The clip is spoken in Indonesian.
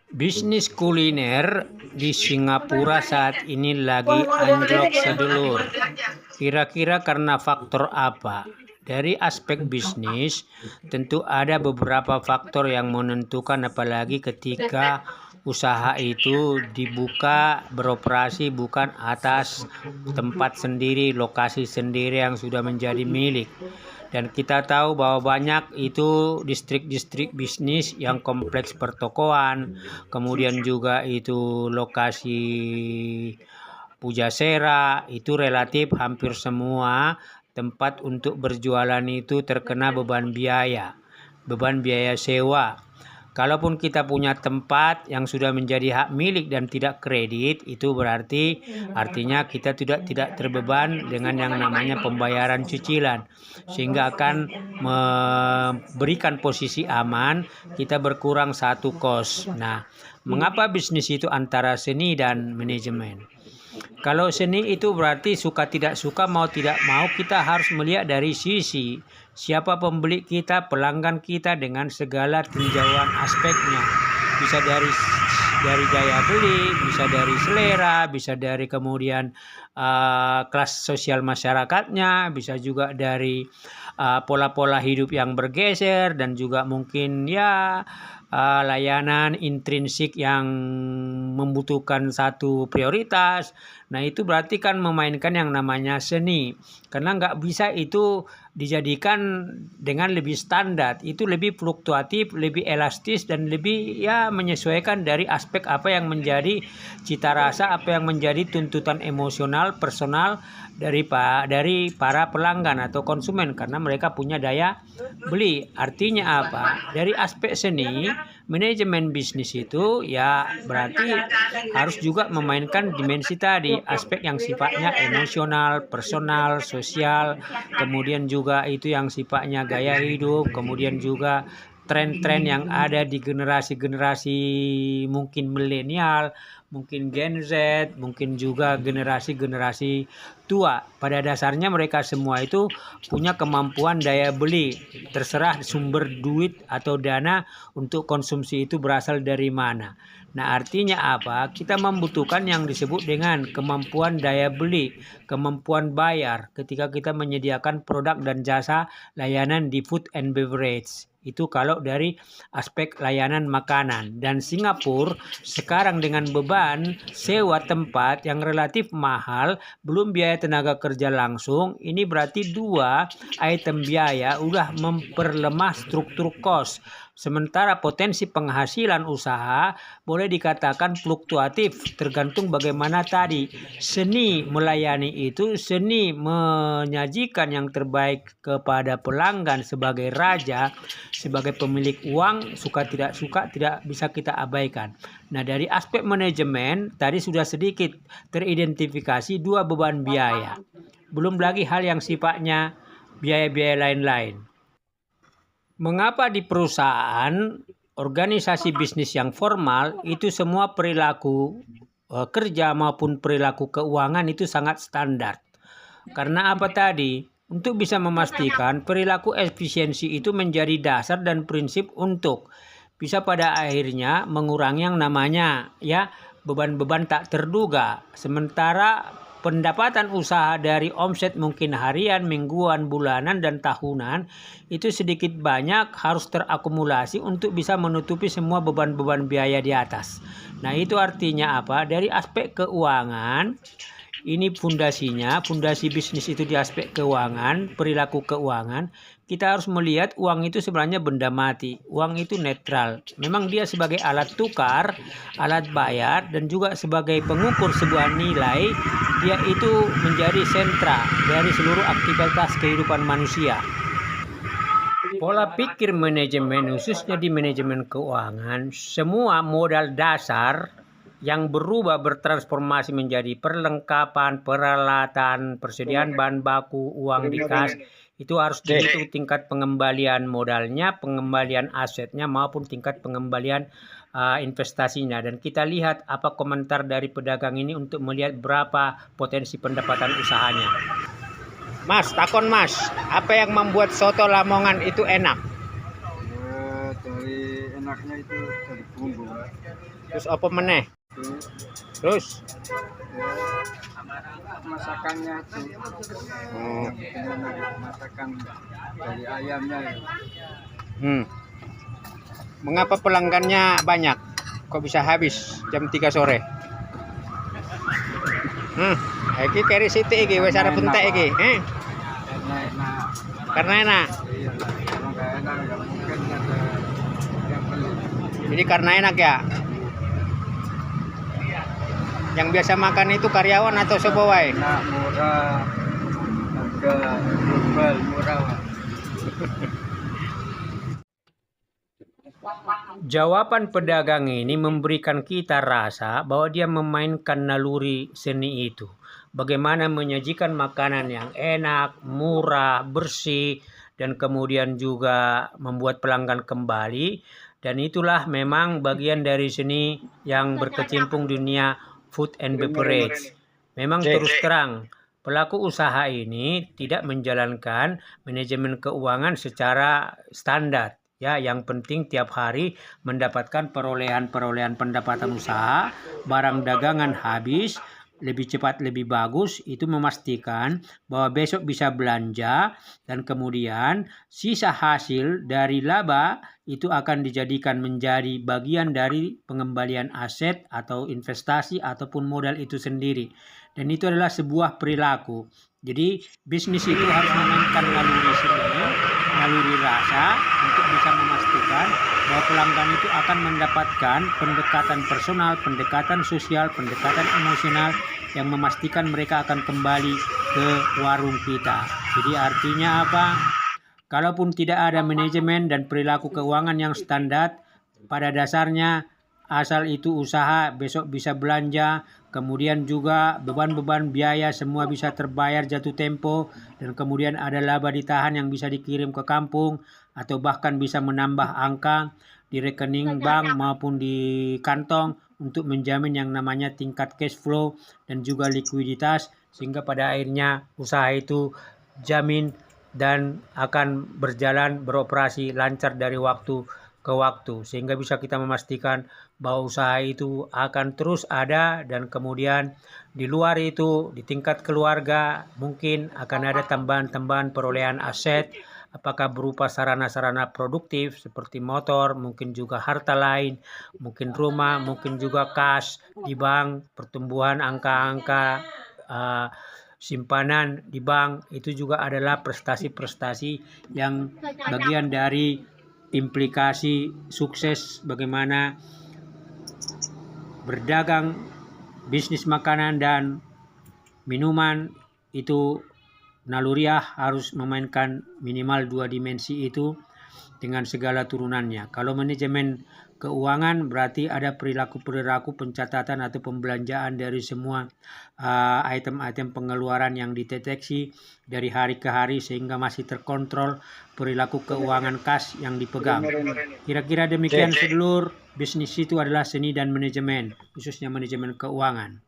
Bisnis kuliner di Singapura saat ini lagi anjlok sedulur. Kira-kira karena faktor apa? Dari aspek bisnis, tentu ada beberapa faktor yang menentukan, apalagi ketika usaha itu dibuka beroperasi bukan atas tempat sendiri, lokasi sendiri yang sudah menjadi milik. Dan kita tahu bahwa banyak itu distrik-distrik bisnis yang kompleks pertokoan, kemudian juga itu lokasi pujasera, itu relatif hampir semua tempat untuk berjualan itu terkena beban biaya sewa. Kalaupun kita punya tempat yang sudah menjadi hak milik dan tidak kredit, itu berarti artinya kita tidak terbeban dengan yang namanya pembayaran cicilan, sehingga akan memberikan posisi aman, kita berkurang satu kos. Nah, mengapa bisnis itu antara seni dan manajemen? Kalau seni itu berarti suka tidak suka, mau tidak mau, kita harus melihat dari sisi siapa pembeli kita, pelanggan kita dengan segala tinjauan aspeknya. Bisa dari daya beli, bisa dari selera, bisa dari kemudian kelas sosial masyarakatnya, bisa juga dari pola-pola hidup yang bergeser, dan juga mungkin layanan intrinsik yang membutuhkan satu prioritas. Nah, itu berarti kan memainkan yang namanya seni, karena nggak bisa itu dijadikan dengan lebih standar. Itu lebih fluktuatif, lebih elastis, dan lebih menyesuaikan dari aspek apa yang menjadi cita rasa, apa yang menjadi tuntutan emosional personal dari para pelanggan atau konsumen, karena mereka punya daya beli. Artinya apa? Dari aspek seni, manajemen bisnis itu berarti harus juga memainkan dimensi tadi, aspek yang sifatnya emosional, personal, sosial, kemudian juga itu yang sifatnya gaya hidup, kemudian juga tren-tren yang ada di generasi-generasi mungkin milenial, mungkin Gen Z, mungkin juga generasi-generasi tua. Pada dasarnya mereka semua itu punya kemampuan daya beli, terserah sumber duit atau dana untuk konsumsi itu berasal dari mana. Nah, artinya apa? Kita membutuhkan yang disebut dengan kemampuan daya beli, kemampuan bayar ketika kita menyediakan produk dan jasa layanan di food and beverage. Itu kalau dari aspek layanan makanan. Dan Singapura sekarang dengan beban sewa tempat yang relatif mahal, belum biaya tenaga kerja langsung, ini berarti dua item biaya udah memperlemah struktur kos. Sementara potensi penghasilan usaha boleh dikatakan fluktuatif, tergantung bagaimana tadi seni melayani itu, seni menyajikan yang terbaik kepada pelanggan sebagai raja, sebagai pemilik uang, suka tidak bisa kita abaikan. Nah, dari aspek manajemen tadi sudah sedikit teridentifikasi dua beban biaya. Belum lagi hal yang sifatnya biaya-biaya lain-lain. Mengapa di perusahaan, organisasi bisnis yang formal itu semua perilaku kerja maupun perilaku keuangan itu sangat standar? Karena apa tadi? Untuk bisa memastikan perilaku efisiensi itu menjadi dasar dan prinsip untuk bisa pada akhirnya mengurangi yang namanya beban-beban tak terduga. Sementara pendapatan usaha dari omset mungkin harian, mingguan, bulanan, dan tahunan itu sedikit banyak harus terakumulasi untuk bisa menutupi semua beban-beban biaya di atas. Nah, itu artinya apa? Dari aspek keuangan, ini fondasi bisnis itu di aspek keuangan, perilaku keuangan. Kita harus melihat uang itu sebenarnya benda mati. Uang itu netral. Memang dia sebagai alat tukar, alat bayar, dan juga sebagai pengukur sebuah nilai, dia itu menjadi sentra dari seluruh aktivitas kehidupan manusia. Pola pikir manajemen, khususnya di manajemen keuangan, semua modal dasar yang bertransformasi menjadi perlengkapan, peralatan, persediaan bahan baku, uang di kas, itu harus dihitung tingkat pengembalian modalnya, pengembalian asetnya, maupun tingkat pengembalian investasinya. Dan kita lihat apa komentar dari pedagang ini untuk melihat berapa potensi pendapatan usahanya. Mas, takon Mas, apa yang membuat soto Lamongan itu enak? Dari enaknya itu dari bumbu. Terus apa meneh? Terus Masakannya itu masakan dari ayamnya ya. Mengapa pelanggannya banyak? Kok bisa habis jam 3 sore? Iki keri sithik iki wis arep entek iki. Karena enak. Karena enak. Iya, kalau nggak enak nggak mungkin ada yang beli. Jadi karena enak ya. Yang biasa makan itu karyawan atau sapa wae? Enak, murah, harga global murah. Jawaban pedagang ini memberikan kita rasa bahwa dia memainkan naluri seni itu. Bagaimana menyajikan makanan yang enak, murah, bersih, dan kemudian juga membuat pelanggan kembali. Dan itulah memang bagian dari seni yang berkecimpung di dunia food and beverage. Memang terus terang, pelaku usaha ini tidak menjalankan manajemen keuangan secara standar. Ya, yang penting tiap hari mendapatkan perolehan pendapatan usaha, barang dagangan habis, lebih cepat lebih bagus, itu memastikan bahwa besok bisa belanja dan kemudian sisa hasil dari laba itu akan dijadikan menjadi bagian dari pengembalian aset atau investasi ataupun modal itu sendiri. Dan itu adalah sebuah perilaku. Jadi bisnis itu harus memainkan naluri seni, naluri rasa untuk bisa memastikan bahwa pelanggan itu akan mendapatkan pendekatan personal, pendekatan sosial, pendekatan emosional yang memastikan mereka akan kembali ke warung kita. Jadi artinya apa? Kalaupun tidak ada manajemen dan perilaku keuangan yang standar, pada dasarnya asal itu usaha besok bisa belanja, kemudian juga beban-beban biaya semua bisa terbayar jatuh tempo, dan kemudian ada laba ditahan yang bisa dikirim ke kampung atau bahkan bisa menambah angka di rekening bank maupun di kantong untuk menjamin yang namanya tingkat cash flow dan juga likuiditas, sehingga pada akhirnya usaha itu jamin dan akan berjalan beroperasi lancar dari waktu ke waktu, sehingga bisa kita memastikan bahwa usaha itu akan terus ada. Dan kemudian di luar itu di tingkat keluarga mungkin akan ada tambahan-tambahan perolehan aset, apakah berupa sarana-sarana produktif seperti motor, mungkin juga harta lain, mungkin rumah, mungkin juga kas di bank, pertumbuhan angka-angka simpanan di bank, itu juga adalah prestasi-prestasi yang bagian dari implikasi sukses bagaimana berdagang bisnis makanan dan minuman. Itu naluriah harus memainkan minimal 2 dimensi itu dengan segala turunannya. Kalau manajemen keuangan berarti ada perilaku-perilaku pencatatan atau pembelanjaan dari semua item-item pengeluaran yang dideteksi dari hari ke hari sehingga masih terkontrol perilaku keuangan kas yang dipegang. Kira-kira demikian sedulur, bisnis itu adalah seni dan manajemen, khususnya manajemen keuangan.